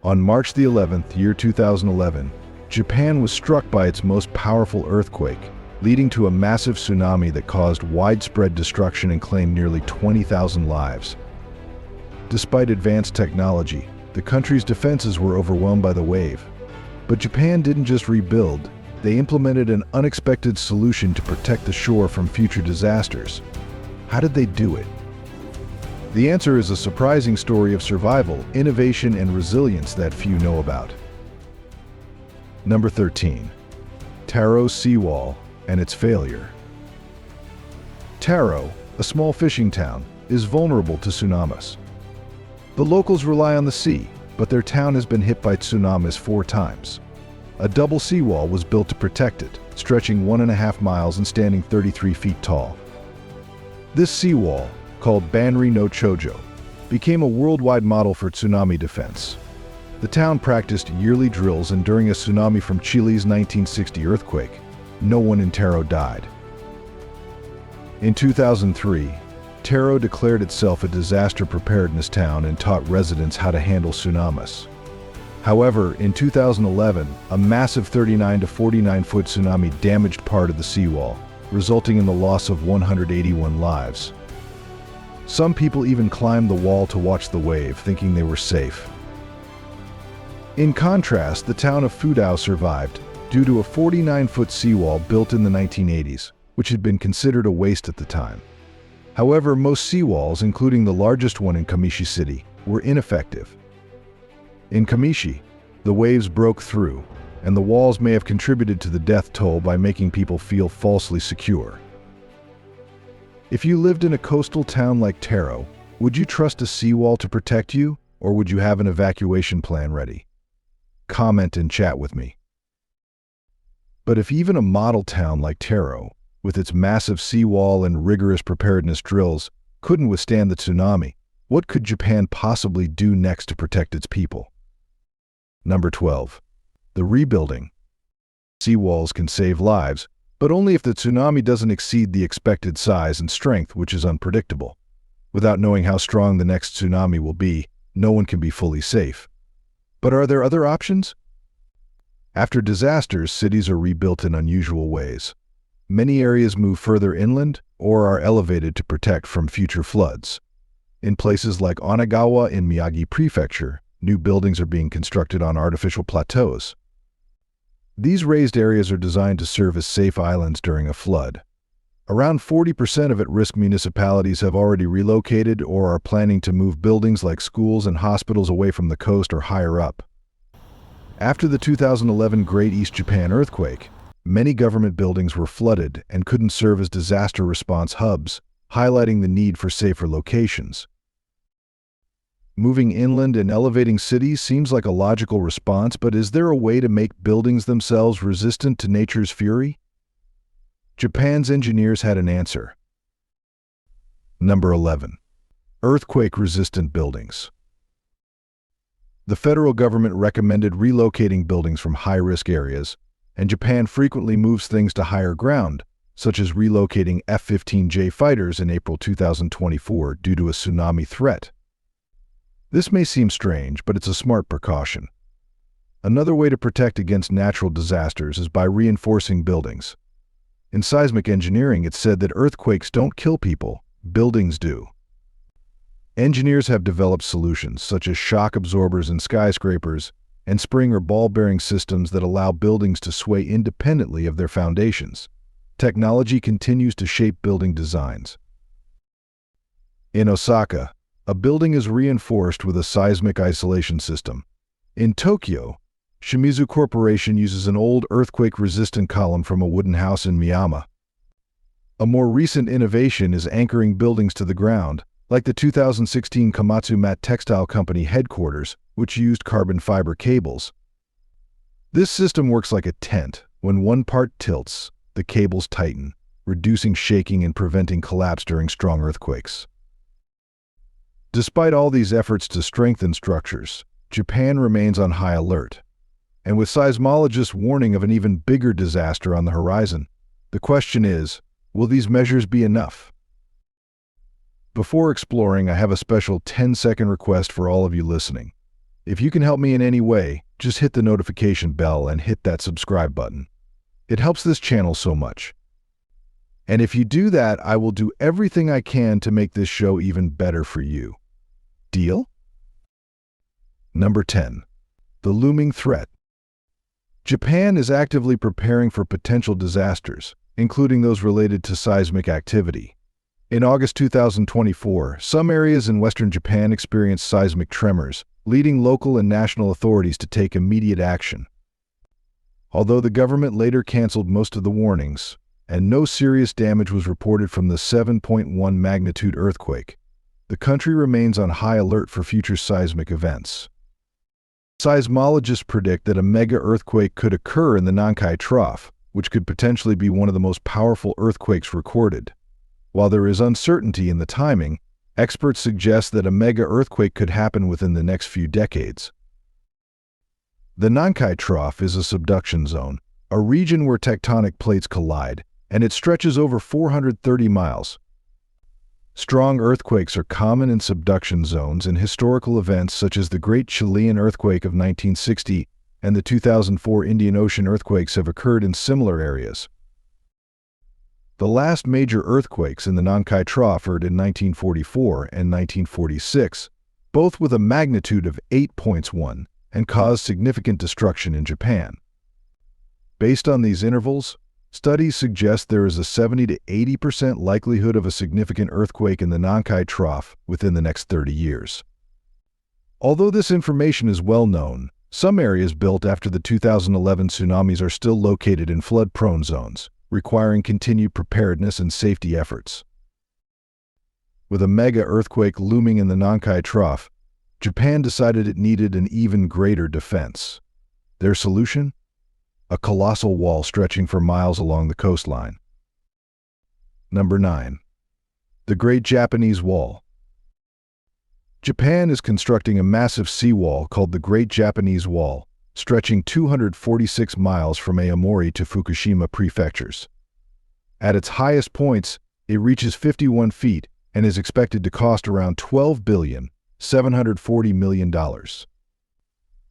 On March the 11th, year 2011, Japan was struck by its most powerful earthquake, leading to a massive tsunami that caused widespread destruction and claimed nearly 20,000 lives. Despite advanced technology, the country's defenses were overwhelmed by the wave. But Japan didn't just rebuild, they implemented an unexpected solution to protect the shore from future disasters. How did they do it? The answer is a surprising story of survival, innovation, and resilience that few know about. Number 13. Taro Seawall and its failure. Taro, a small fishing town, is vulnerable to tsunamis. The locals rely on the sea, but their town has been hit by tsunamis 4 times. A double seawall was built to protect it, stretching 1.5 miles and standing 33 feet tall. This seawall, called Banri no Chojo, became a worldwide model for tsunami defense. The town practiced yearly drills, and during a tsunami from Chile's 1960 earthquake, no one in Taro died. In 2003, Taro declared itself a disaster preparedness town and taught residents how to handle tsunamis. However, in 2011, a massive 39 to 49-foot tsunami damaged part of the seawall, resulting in the loss of 181 lives. Some people even climbed the wall to watch the wave, thinking they were safe. In contrast, the town of Fudao survived due to a 49-foot seawall built in the 1980s, which had been considered a waste at the time. However, most seawalls, including the largest one in Kamishi City, were ineffective. In Kamishi, the waves broke through, and the walls may have contributed to the death toll by making people feel falsely secure. If you lived in a coastal town like Taro, would you trust a seawall to protect you, or would you have an evacuation plan ready? Comment and chat with me. But if even a model town like Taro, with its massive seawall and rigorous preparedness drills, couldn't withstand the tsunami, what could Japan possibly do next to protect its people? Number 12. The rebuilding. Seawalls can save lives, but only if the tsunami doesn't exceed the expected size and strength, which is unpredictable. Without knowing how strong the next tsunami will be, no one can be fully safe. But are there other options? After disasters, cities are rebuilt in unusual ways. Many areas move further inland or are elevated to protect from future floods. In places like Onagawa in Miyagi Prefecture, new buildings are being constructed on artificial plateaus. These raised areas are designed to serve as safe islands during a flood. Around 40% of at-risk municipalities have already relocated or are planning to move buildings like schools and hospitals away from the coast or higher up. After the 2011 Great East Japan earthquake, many government buildings were flooded and couldn't serve as disaster response hubs, highlighting the need for safer locations. Moving inland and elevating cities seems like a logical response, but is there a way to make buildings themselves resistant to nature's fury? Japan's engineers had an answer. Number 11. Earthquake-resistant buildings. The federal government recommended relocating buildings from high-risk areas, and Japan frequently moves things to higher ground, such as relocating F-15J fighters in April 2024 due to a tsunami threat. This may seem strange, but it's a smart precaution. Another way to protect against natural disasters is by reinforcing buildings. In seismic engineering, it's said that earthquakes don't kill people, buildings do. Engineers have developed solutions such as shock absorbers in skyscrapers and spring or ball-bearing systems that allow buildings to sway independently of their foundations. Technology continues to shape building designs. In Osaka, a building is reinforced with a seismic isolation system. In Tokyo, Shimizu Corporation uses an old earthquake-resistant column from a wooden house in Miyama. A more recent innovation is anchoring buildings to the ground, like the 2016 Komatsu Mat Textile Company headquarters, which used carbon fiber cables. This system works like a tent. When one part tilts, the cables tighten, reducing shaking and preventing collapse during strong earthquakes. Despite all these efforts to strengthen structures, Japan remains on high alert. And with seismologists warning of an even bigger disaster on the horizon, the question is, will these measures be enough? Before exploring, I have a special 10-second request for all of you listening. If you can help me in any way, just hit the notification bell and hit that subscribe button. It helps this channel so much. And if you do that, I will do everything I can to make this show even better for you. Deal? Number 10. The looming threat. Japan is actively preparing for potential disasters, including those related to seismic activity. In August 2024, some areas in western Japan experienced seismic tremors, leading local and national authorities to take immediate action. Although the government later canceled most of the warnings, and no serious damage was reported from the 7.1 magnitude earthquake, the country remains on high alert for future seismic events. Seismologists predict that a mega-earthquake could occur in the Nankai Trough, which could potentially be one of the most powerful earthquakes recorded. While there is uncertainty in the timing, experts suggest that a mega-earthquake could happen within the next few decades. The Nankai Trough is a subduction zone, a region where tectonic plates collide, and it stretches over 430 miles. Strong earthquakes are common in subduction zones, and historical events such as the Great Chilean Earthquake of 1960 and the 2004 Indian Ocean earthquakes have occurred in similar areas. The last major earthquakes in the Nankai Trough occurred in 1944 and 1946, both with a magnitude of 8.1, and caused significant destruction in Japan. Based on these intervals, studies suggest there is a 70 to 80% likelihood of a significant earthquake in the Nankai Trough within the next 30 years. Although this information is well known, some areas built after the 2011 tsunamis are still located in flood-prone zones, requiring continued preparedness and safety efforts. With a mega-earthquake looming in the Nankai Trough, Japan decided it needed an even greater defense. Their solution? A colossal wall stretching for miles along the coastline. Number 9. The Great Japanese Wall. Japan is constructing a massive seawall called the Great Japanese Wall, stretching 246 miles from Aomori to Fukushima prefectures. At its highest points, it reaches 51 feet and is expected to cost around $12.740 billion.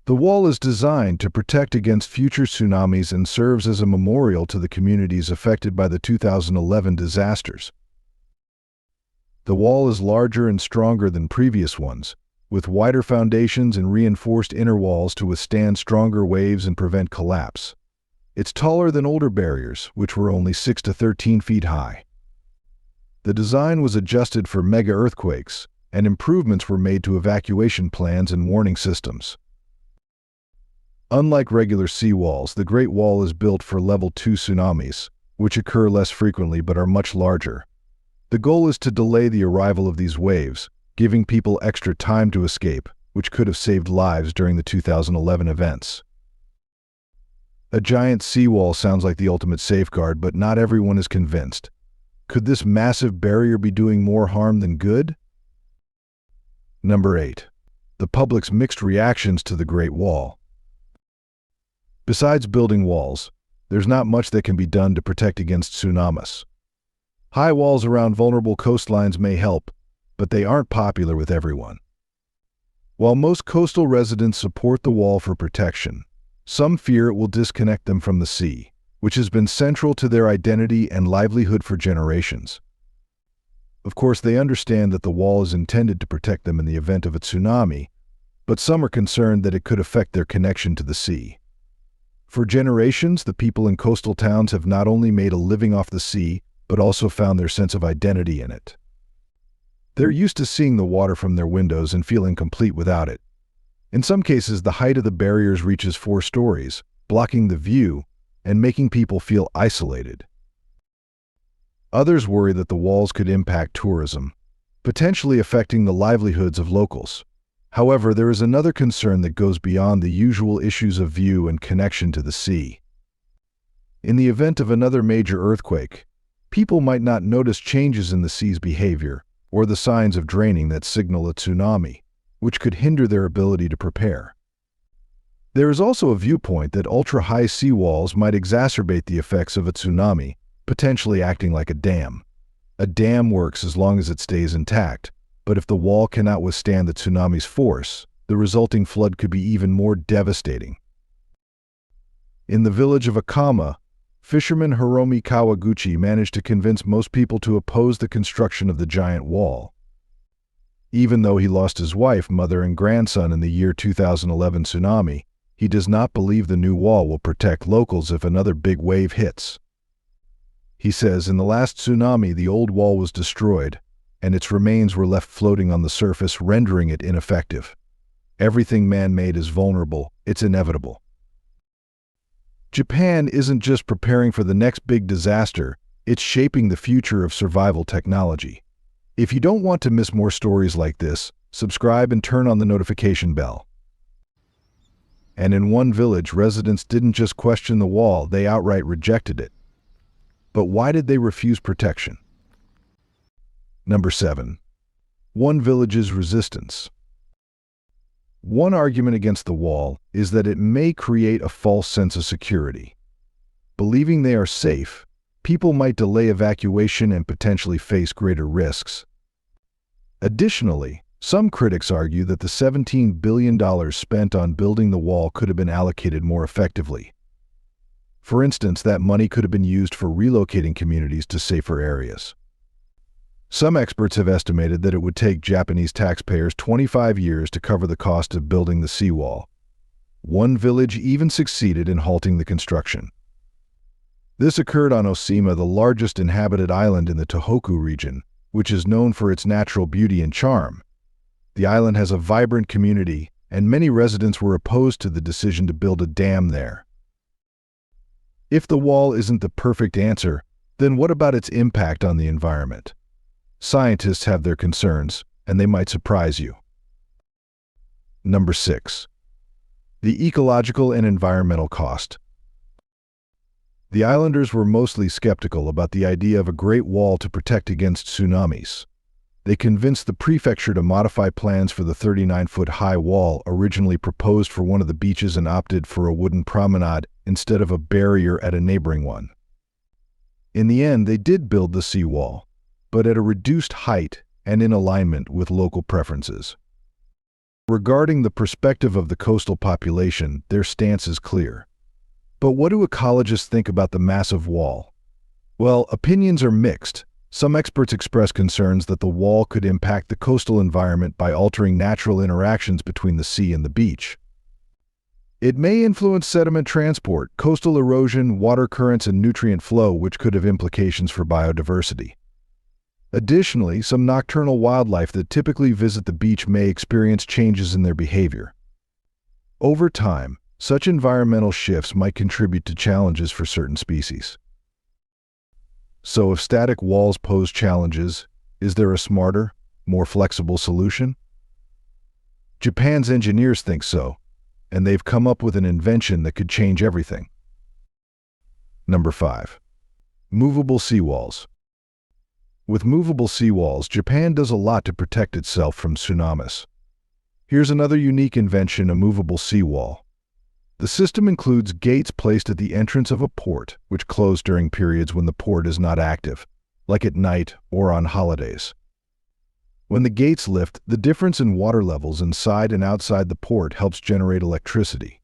The wall is designed to protect against future tsunamis and serves as a memorial to the communities affected by the 2011 disasters. The wall is larger and stronger than previous ones, with wider foundations and reinforced inner walls to withstand stronger waves and prevent collapse. It's taller than older barriers, which were only 6 to 13 feet high. The design was adjusted for mega-earthquakes, and improvements were made to evacuation plans and warning systems. Unlike regular seawalls, the Great Wall is built for Level 2 tsunamis, which occur less frequently but are much larger. The goal is to delay the arrival of these waves, giving people extra time to escape, which could have saved lives during the 2011 events. A giant seawall sounds like the ultimate safeguard, but not everyone is convinced. Could this massive barrier be doing more harm than good? Number 8. The public's mixed reactions to the Great Wall. Besides building walls, there's not much that can be done to protect against tsunamis. High walls around vulnerable coastlines may help, but they aren't popular with everyone. While most coastal residents support the wall for protection, some fear it will disconnect them from the sea, which has been central to their identity and livelihood for generations. Of course, they understand that the wall is intended to protect them in the event of a tsunami, but some are concerned that it could affect their connection to the sea. For generations, the people in coastal towns have not only made a living off the sea, but also found their sense of identity in it. They're used to seeing the water from their windows and feeling complete without it. In some cases, the height of the barriers reaches 4 stories, blocking the view and making people feel isolated. Others worry that the walls could impact tourism, potentially affecting the livelihoods of locals. However, there is another concern that goes beyond the usual issues of view and connection to the sea. In the event of another major earthquake, people might not notice changes in the sea's behavior or the signs of draining that signal a tsunami, which could hinder their ability to prepare. There is also a viewpoint that ultra-high seawalls might exacerbate the effects of a tsunami, potentially acting like a dam. A dam works as long as it stays intact, but if the wall cannot withstand the tsunami's force, the resulting flood could be even more devastating. In the village of Akama, fisherman Hiromi Kawaguchi managed to convince most people to oppose the construction of the giant wall. Even though he lost his wife, mother, and grandson in the year 2011 tsunami, he does not believe the new wall will protect locals if another big wave hits. He says in the last tsunami the old wall was destroyed, and its remains were left floating on the surface, rendering it ineffective. Everything man-made is vulnerable, it's inevitable. Japan isn't just preparing for the next big disaster, it's shaping the future of survival technology. If you don't want to miss more stories like this, subscribe and turn on the notification bell. And in one village, residents didn't just question the wall, they outright rejected it. But why did they refuse protection? Number 7. One village's resistance. One argument against the wall is that it may create a false sense of security. Believing they are safe, people might delay evacuation and potentially face greater risks. Additionally, some critics argue that the $17 billion spent on building the wall could have been allocated more effectively. For instance, that money could have been used for relocating communities to safer areas. Some experts have estimated that it would take Japanese taxpayers 25 years to cover the cost of building the seawall. One village even succeeded in halting the construction. This occurred on Osima, the largest inhabited island in the Tohoku region, which is known for its natural beauty and charm. The island has a vibrant community, and many residents were opposed to the decision to build a dam there. If the wall isn't the perfect answer, then what about its impact on the environment? Scientists have their concerns, and they might surprise you. Number 6. The ecological and environmental cost. The islanders were mostly skeptical about the idea of a great wall to protect against tsunamis. They convinced the prefecture to modify plans for the 39-foot-high wall originally proposed for one of the beaches and opted for a wooden promenade instead of a barrier at a neighboring one. In the end, they did build the seawall, but at a reduced height and in alignment with local preferences. Regarding the perspective of the coastal population, their stance is clear. But what do ecologists think about the massive wall? Well, opinions are mixed. Some experts express concerns that the wall could impact the coastal environment by altering natural interactions between the sea and the beach. It may influence sediment transport, coastal erosion, water currents, and nutrient flow, which could have implications for biodiversity. Additionally, some nocturnal wildlife that typically visit the beach may experience changes in their behavior. Over time, such environmental shifts might contribute to challenges for certain species. So if static walls pose challenges, is there a smarter, more flexible solution? Japan's engineers think so, and they've come up with an invention that could change everything. Number 5. Movable seawalls. With movable seawalls, Japan does a lot to protect itself from tsunamis. Here's another unique invention, a movable seawall. The system includes gates placed at the entrance of a port, which close during periods when the port is not active, like at night or on holidays. When the gates lift, the difference in water levels inside and outside the port helps generate electricity.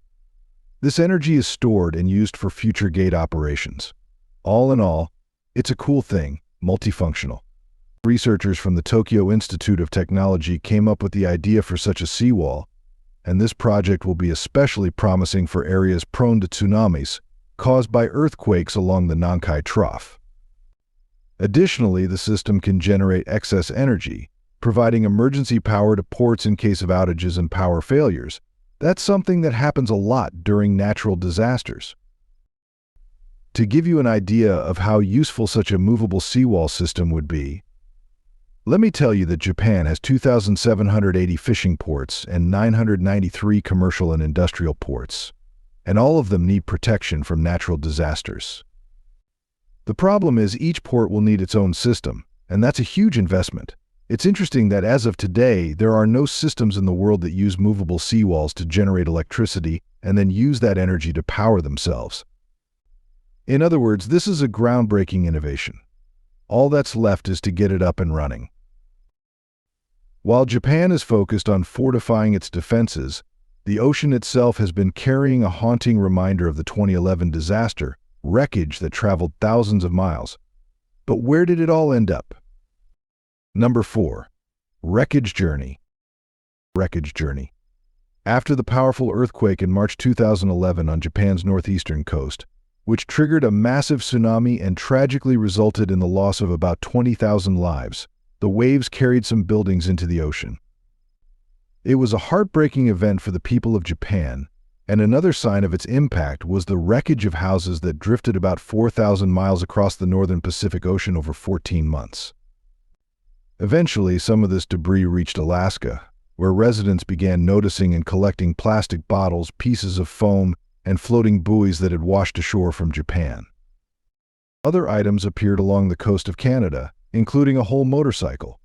This energy is stored and used for future gate operations. All in all, it's a cool thing, multifunctional. Researchers from the Tokyo Institute of Technology came up with the idea for such a seawall, and this project will be especially promising for areas prone to tsunamis caused by earthquakes along the Nankai Trough. Additionally, the system can generate excess energy, providing emergency power to ports in case of outages and power failures. That's something that happens a lot during natural disasters. To give you an idea of how useful such a movable seawall system would be, let me tell you that Japan has 2,780 fishing ports and 993 commercial and industrial ports, and all of them need protection from natural disasters. The problem is each port will need its own system, and that's a huge investment. It's interesting that as of today, there are no systems in the world that use movable seawalls to generate electricity and then use that energy to power themselves. In other words, this is a groundbreaking innovation. All that's left is to get it up and running. While Japan is focused on fortifying its defenses, the ocean itself has been carrying a haunting reminder of the 2011 disaster, Wreckage, that traveled thousands of miles. But where did it all end up? Number 4. Wreckage Journey. Wreckage Journey. After the powerful earthquake in March 2011 on Japan's northeastern coast, which triggered a massive tsunami and tragically resulted in the loss of about 20,000 lives, the waves carried some buildings into the ocean. It was a heartbreaking event for the people of Japan, and another sign of its impact was the wreckage of houses that drifted about 4,000 miles across the northern Pacific Ocean over 14 months. Eventually, some of this debris reached Alaska, where residents began noticing and collecting plastic bottles, pieces of foam, and floating buoys that had washed ashore from Japan. Other items appeared along the coast of Canada, including a whole motorcycle.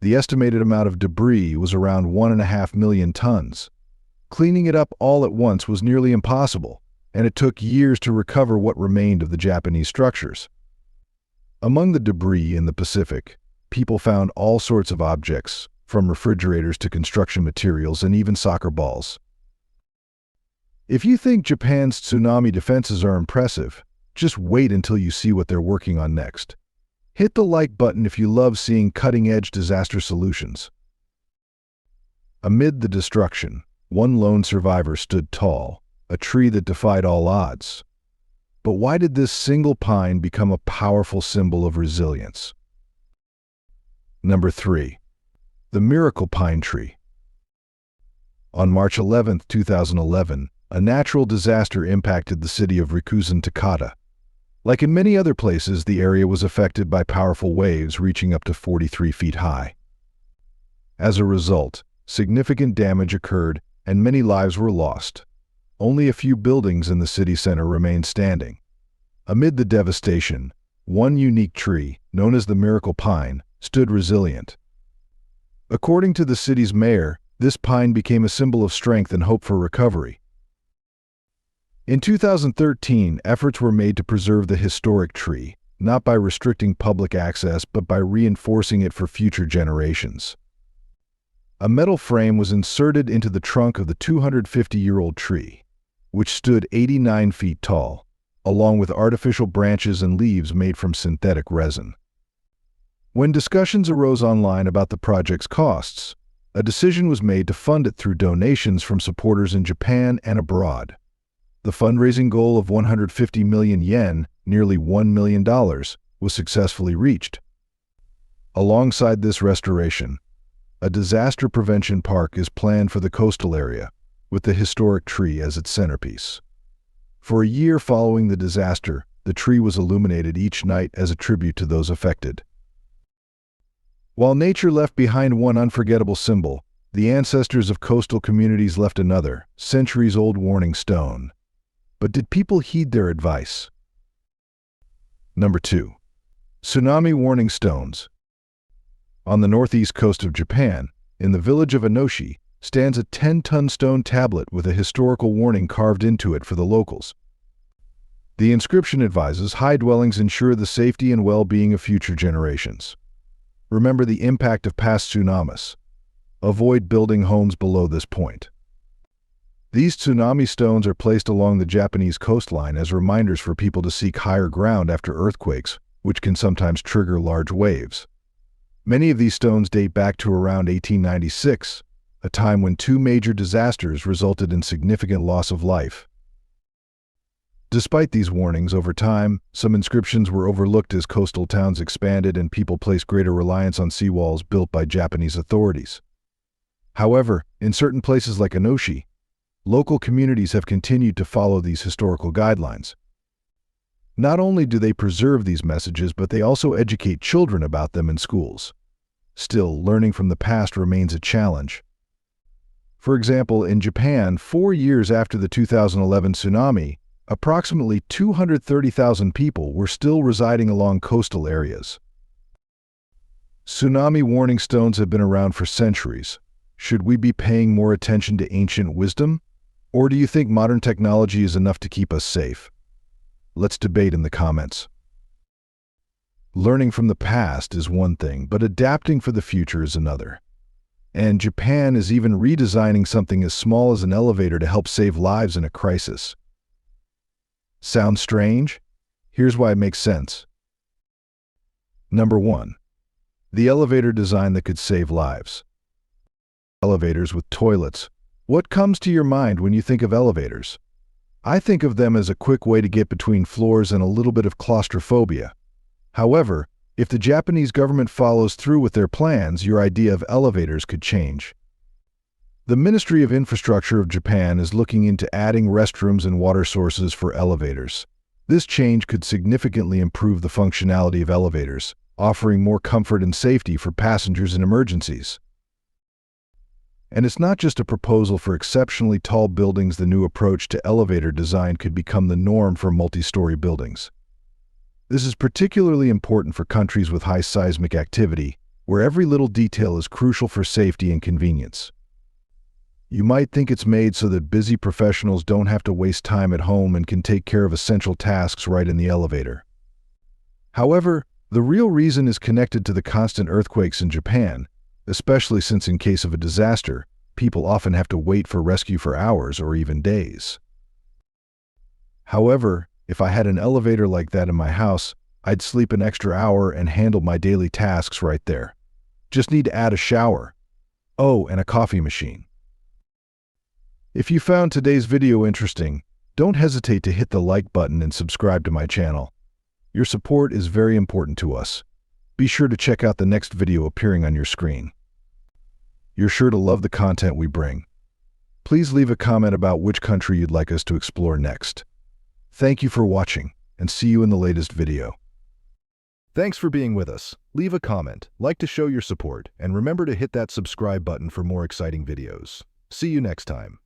The estimated amount of debris was around 1.5 million tons. Cleaning it up all at once was nearly impossible, and it took years to recover what remained of the Japanese structures. Among the debris in the Pacific, people found all sorts of objects, from refrigerators to construction materials and even soccer balls. If you think Japan's tsunami defenses are impressive, just wait until you see what they're working on next. Hit the like button if you love seeing cutting-edge disaster solutions. Amid the destruction, one lone survivor stood tall, a tree that defied all odds. But why did this single pine become a powerful symbol of resilience? Number 3. The Miracle Pine Tree. On March 11, 2011, a natural disaster impacted the city of Rikuzen, Takata. Like in many other places, the area was affected by powerful waves reaching up to 43 feet high. As a result, significant damage occurred and many lives were lost. Only a few buildings in the city center remained standing. Amid the devastation, one unique tree, known as the Miracle Pine, stood resilient. According to the city's mayor, this pine became a symbol of strength and hope for recovery. In 2013, efforts were made to preserve the historic tree, not by restricting public access but by reinforcing it for future generations. A metal frame was inserted into the trunk of the 250-year-old tree, which stood 89 feet tall, along with artificial branches and leaves made from synthetic resin. When discussions arose online about the project's costs, a decision was made to fund it through donations from supporters in Japan and abroad. The fundraising goal of 150 million yen, nearly $1 million, was successfully reached. Alongside this restoration, a disaster prevention park is planned for the coastal area, with the historic tree as its centerpiece. For a year following the disaster, the tree was illuminated each night as a tribute to those affected. While nature left behind one unforgettable symbol, the ancestors of coastal communities left another, centuries-old warning stone. But did people heed their advice? Number 2. Tsunami Warning Stones. On the northeast coast of Japan, in the village of Enoshi, stands a 10-ton stone tablet with a historical warning carved into it for the locals. The inscription advises high dwellings ensure the safety and well-being of future generations. Remember the impact of past tsunamis. Avoid building homes below this point. These tsunami stones are placed along the Japanese coastline as reminders for people to seek higher ground after earthquakes, which can sometimes trigger large waves. Many of these stones date back to around 1896, a time when 2 major disasters resulted in significant loss of life. Despite these warnings, over time, some inscriptions were overlooked as coastal towns expanded and people placed greater reliance on seawalls built by Japanese authorities. However, in certain places like Enoshi, local communities have continued to follow these historical guidelines. Not only do they preserve these messages, but they also educate children about them in schools. Still, learning from the past remains a challenge. For example, in Japan, 4 years after the 2011 tsunami, approximately 230,000 people were still residing along coastal areas. Tsunami warning stones have been around for centuries. Should we be paying more attention to ancient wisdom? Or do you think modern technology is enough to keep us safe? Let's debate in the comments. Learning from the past is one thing, but adapting for the future is another. And Japan is even redesigning something as small as an elevator to help save lives in a crisis. Sounds strange? Here's why it makes sense. Number 1. The elevator design that could save lives. Elevators with toilets. What comes to your mind when you think of elevators? I think of them as a quick way to get between floors and a little bit of claustrophobia. However, if the Japanese government follows through with their plans, your idea of elevators could change. The Ministry of Infrastructure of Japan is looking into adding restrooms and water sources for elevators. This change could significantly improve the functionality of elevators, offering more comfort and safety for passengers in emergencies. And it's not just a proposal for exceptionally tall buildings. The new approach to elevator design could become the norm for multi-story buildings. This is particularly important for countries with high seismic activity, where every little detail is crucial for safety and convenience. You might think it's made so that busy professionals don't have to waste time at home and can take care of essential tasks right in the elevator. However, the real reason is connected to the constant earthquakes in Japan, especially since in case of a disaster, people often have to wait for rescue for hours or even days. However, if I had an elevator like that in my house, I'd sleep an extra hour and handle my daily tasks right there. Just need to add a shower. Oh, and a coffee machine. If you found today's video interesting, don't hesitate to hit the like button and subscribe to my channel. Your support is very important to us. Be sure to check out the next video appearing on your screen. You're sure to love the content we bring. Please leave a comment about which country you'd like us to explore next. Thank you for watching, and see you in the latest video. Thanks for being with us. Leave a comment, like to show your support, and remember to hit that subscribe button for more exciting videos. See you next time.